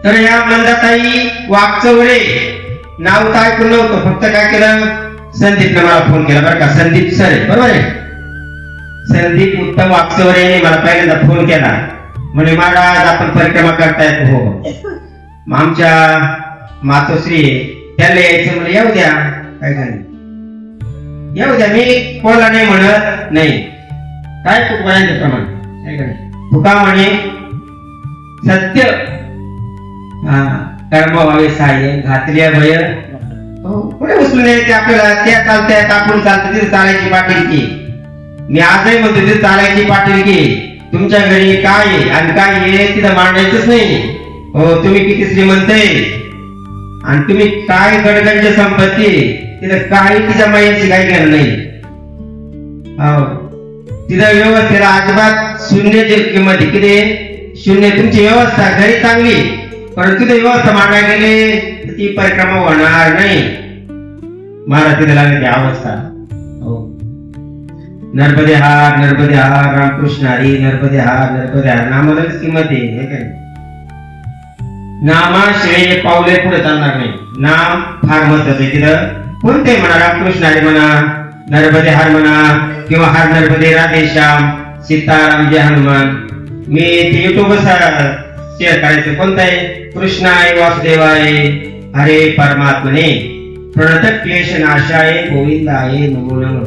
तर या मंदाताई वाकचौरे नाव तर ऐकून नव्हतं, फक्त काय केलं, संदीपने मला फोन केला बरं का, संदीप सर आहे बरोबर आहे, संदीप उत्तम वाकचौरे यांनी मला पहिल्यांदा फोन केला, म्हणजे महाराज आपण परिक्रमा करतायत. हो, मग आमच्या मातोश्री त्याला यायचं म्हणजे येऊ द्या, काय झालं येऊ द्या, मी कोणाला नाही म्हणत नाही, काय तू बोलायचं प्रमाण तुका म्हणे सत्य कर्म व्हावे सहाय्य घातल्या भय, पुढे उचलून यायचे आपल्याला, त्या चालत्यात आपण चालतो तिथे चालायची पाटीलकी. मी आजही म्हणतो तिथे चालायची पाटीलकी, तुमच्या घरी काय आहे आणि काय आहे तिथं मांडायचंच नाही. हो, तुम्ही किती श्रीमंत आहे आणि तुम्ही काय गडगंज संपत्ती, तिथं काही तिच्या मायाची काही घेणं नाही. हो, तिथं व्यवस्थेला अजिबात शून्याची किंमत किती शून्य. तुमची व्यवस्था घरी चांगली, परंतु तिथे व्यवस्था मांडायला गेले ती परिक्रमा होणार नाही. मला तिथे लागली ती अवस्था. हो, नर्मदे हार नर्मदे हार, रामकृष्ण हरी नर्मदे हार नर्मदे हार, नामालाच किंमत आहे. हे काय नामाशिवाय पावले पुढे चालणार नाही. नाम फार महत्वाचं आहे. तिथं कोणते म्हणा, रामकृष्ण हरी म्हणा, नर्मदे हार म्हणा, किंवा हार नर्मदे राधे श्याम सीताराम जय हनुमान. मी ते युट्यूबवर शेअर करायचं. कोणतं आहे, कृष्णाय वासुदेवाय हरे परमात्मने प्रणत क्लेश नाशाय गोविंदाय नमो नमः.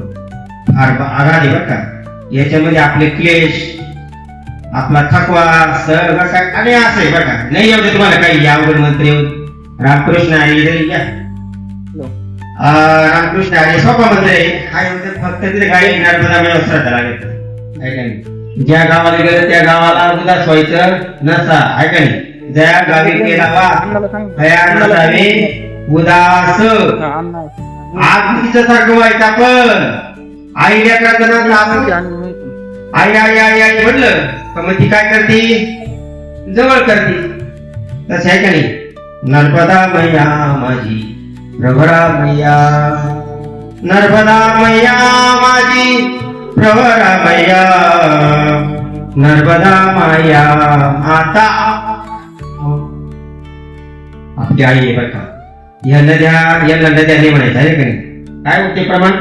फार आघाडी बरं का याच्यामध्ये, आपले क्लेश, आपला थकवा सर्व काय आणि असं आहे बरं का. नाही येऊ दे तुम्हाला काही यावं मंत्र येऊ, रामकृष्ण हरी घ्या, रामकृष्ण हरी सोपा मंत्र आहे हा. फक्त तिथे काही नर्मदा मेळ श्रद्धा लागेल. ज्या गावाला गेलं त्या गावाला उदास व्हायचं नसा, आहे का नाही. ज्या गावी गेला उदास आगीचं सारखं व्हायचं. आपण आई लेकराचं आई आई आई आई म्हटलं तर मग ती काय करते, जवळ करते. तसं आहे का नाही. नर्मदा मैया माझी प्रभरा मैया, नर्मदा मैया माझी प्रभरा मैया, नर्मदा मैया माता आपली आई आहे बरं का. या नद्या यांना नद्या नाही म्हणायचं आहे का नाही. काय होते प्रमाण,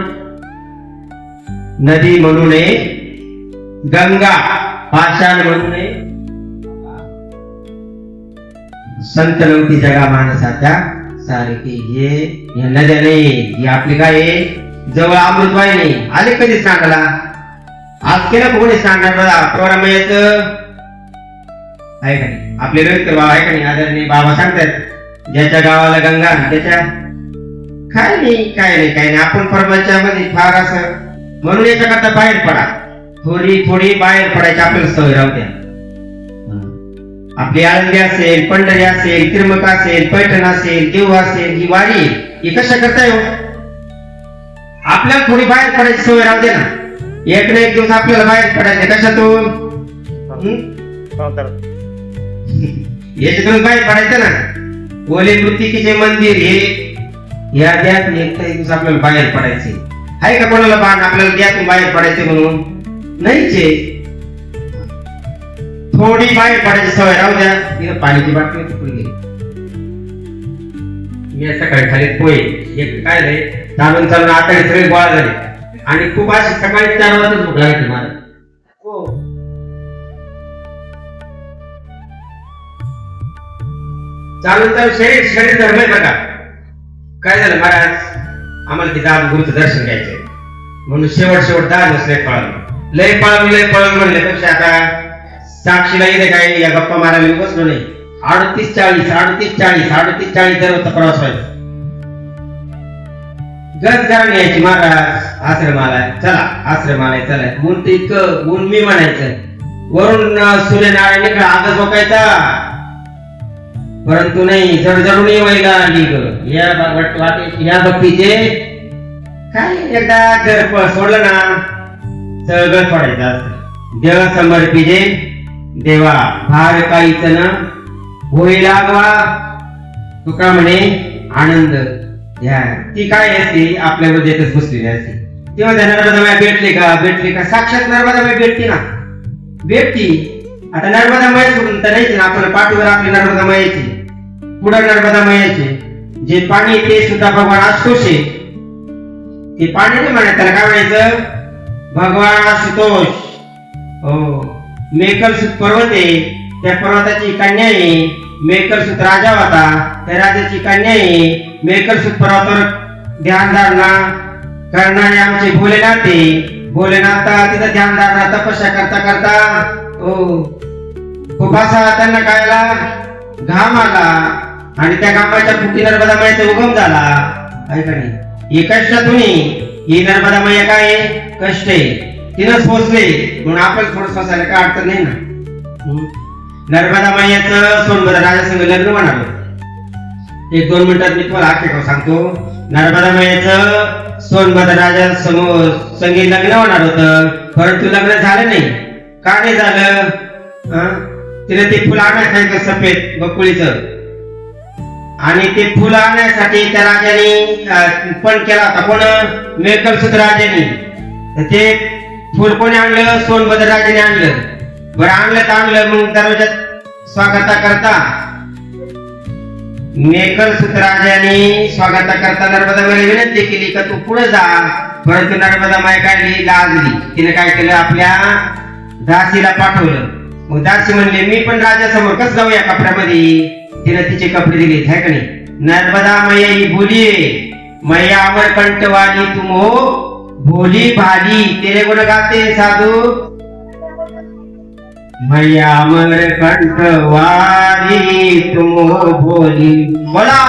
नदी म्हणू नये, गंगा पाषाण म्हणू नये, संत नव्हती जगा माणसाच्या सारखी. हे या नद्या नाही, ही आपली काय आहे, जवळ अमृतवाई नाही. आले कधी स्नानाला, आज केलं कोणी स्नानाला प्रवरामयाचं आहे का नाही. आपले रोहित बाबा आहे का नाही, आदरणीय बाबा सांगतात ज्याच्या गावाला गंगा त्याच्या काय नाही काय नाही काय नाही. आपण परमाच्यामध्ये फार असं म्हणून याच्याकरता बाहेर पडा, थोडी थोडी बाहेर पडायची आपल्याला सवय राहू द्या. आपली आळंदी असेल, पंढरी असेल, त्रिमक असेल, पैठण असेल, देव असेल, ही वारी ही कशा करताय हो. आपल्याला थोडी बाहेर पडायची सवय राहू दे ना. एक ना एक दिवस आपल्याला बाहेर पडायचं. कशातून, याच्यातून बाहेर पडायचं ना. ओले मृत्तिकेचे मंदिर हे या द्यात एक दिवस आपल्याला बाहेर पडायचे. आहे का कोणाला बाण आपल्याला द्यातून बाहेर पडायचे म्हणून, नाहीचे. थोडी बाहेर पडायची सवय राहू द्या. तिला पाण्याची बाटली पुढे गेली. मी सकाळी खाली पोहे एक काय रे चालून चालून आता सगळे गोळा झाले आणि खूप अशी सकाळी 4 वाजता भूक लागली मला. हो, चालून चालून शरीर शरीर धर्म आहे बघा. काय झालं महाराज, आम्हाला तिथं आज गुरुचं दर्शन घ्यायचंय म्हणून शेवट 10 दिवस लय पळवलं म्हणल्यापेक्षा आता साक्षीला येते काय या गप्पा मारायला बसलो नाही. 38-40 दररोजचा प्रवास व्हायचा. गज घराने यायची महाराज आश्रमाला चला. ऊन ते इतकं ऊन मी म्हणायचं, वरून सूर्यनारायण इकडे आगच बघायचा, परंतु नाही जडजडून येवायला आली या भक्तीचे काय. एकदा घर सोडलं ना सगळं सोडायचं असतं. देव समर्पिजे देवा भार काहीच न होई लागवा, तुका म्हणे आनंद घ्या. ती काय असते आपल्यामध्ये येतच बसलेली असते. तेव्हा त्या नर्मदामाई भेटली का साक्षात नर्मदामाई भेटते ना, भेटती. आता नर्मदामाई सोडून तर नाहीच ना, आपण पाठीवर आपली नर्मदामाई यायची. पुढे नर्मदा मैयाचे जे पाणी ते सुद्धा भगवान आशुतोष आहे. ते पाणी नाही म्हणत, त्याला काय म्हणायचं? भगवान आशुतोष. हो, मेकलसूत पर्वत आहे, त्या पर्वताची कन्या आहे. मेकलसूत राजा होता, त्या राजाची कन्या आहे. मेकलसूत पर्वतावर ध्यानधारणा करणारे आमचे भोलेनाथ आहे. भोलेनाथ तिथं ध्यानधारणा तपस्या करता करता खूप असा त्यांना कायला घाम आला आणि त्या घामाच्या फुटी नर्मदा मैयाचा उगम झाला. ऐका नाही, हे कष्टातून ही नर्मदा मैया काय आहे? कष्ट आहे. तिनं सोसले म्हणून आपण थोडं सोसायला काय अडचण नाही ना. नर्मदा मैयाचं सोनभद्र राजासंग लग्न म्हणालो. 1-2 मिनिटात मी तुम्हाला आख्यायिका सांगतो. नर्मदा मैयाचं सोनभद्र राजा समोर संगीत लग्न होणार होतं, परंतु लग्न झालं नाही. का नाही झालं? तिने ते फुल आणायला सांगितलं, सफेद बकुळीचं. आणि ते फुल आणण्यासाठी त्या राजाने पण केला होता. कोण? मेकलसूत राजाने. ते फुल कोणी आणलं? सोनभद्र राजाने आणलं. बरं, आणलं तर आणलं. मग दरवाजात स्वागता करता मेकलसूत राजाने स्वागता करता नर्मदा मैयाला विनंती केली का तू पुढे जा. परंतु नर्मदा मैया काढली, लाजली. तिने काय केलं? आपल्या दासीला पाठवलं. मग दासी म्हणले मी पण राजासमोर कसं जाऊ या कपड्यामध्ये. तिने तिचे कपडे दिले, है का नाही. नर्मदा मैया ही बोलिए, मैया अमरकंठ वाली तुम हो, भोली भाली. तेरे गुण गाते साधू. मैया अमरकंठ वाली तुम हो, भोली. बोला.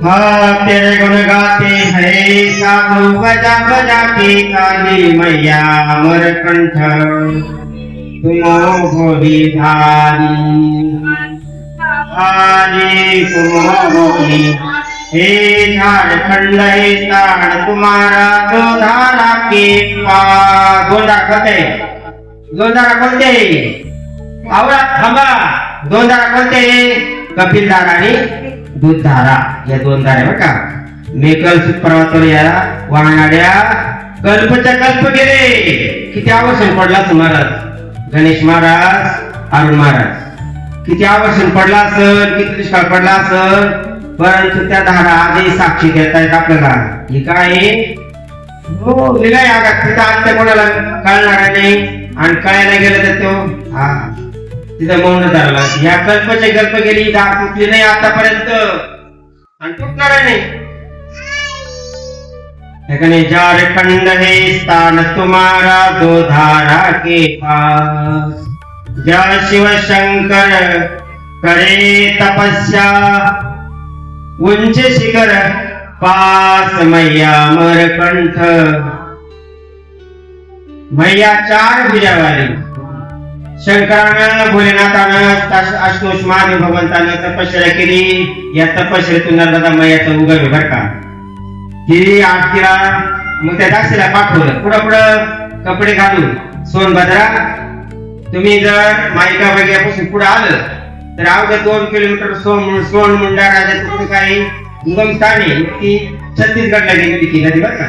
हाँ, तेरे गुण गाते हैं साधु, बजा बजा के काली. मैया अमरकंठ तुम भोली भाली, भाली तुम भोली. हे झारखंड हे ताड़ तुम्हारा, दो धारा के पार. दोन धारा कोणते? दोन धारा कोणते? आवडा थांबा. दोन धारा कोणते? कपिल धारा आणि दूध धारा. या दोन धारा बरं का. मेकलसूत पर्वतावर या वाहणाऱ्या कल्पच्या कल्प गेले. किती आवर्षण पडला महाराज? गणेश महाराज, अरुण महाराज किती आवर्षण पडला असेल, किती दुष्काळ पडला असेल, परंतु त्या धारा आजही साक्षी देत आहेत आपल्याला. हे काय हो निघाय आगात तिथं अंत्य कोणाला कळणार नाही. आणि कळायला गेलं तर तो तिथं मौन धरला. या कल्पचे कल्प गेली, धार तुटली नाही आतापर्यंत आणि तुटणार नाही. झारखंड है स्थान तुम्हारा, दो धारा के पास. जय शिव शंकर करे तपस्या, उंच शिखर पास मैया अमरकंठ. मैया 4 भुजावाली. शंकरानं, भोलेनाथानं, आशुतोष महादेव भगवंतानं तपश्चर्या केली. या तपश्चर्येतून नर्मदा मैयाचा उगम बर का. ही आरतीला मग त्या दासीला पाठवलं. पुढं कपडे घालून. सोनभद्रा, तुम्ही जर माईका बग्यापासून पुढे आलं तर अवघ्या 2 किलोमीटर सोनमुंडा राजाचं काही उगम स्थान आहे. ती छत्तीसगडला गेली ती नदी बरं का.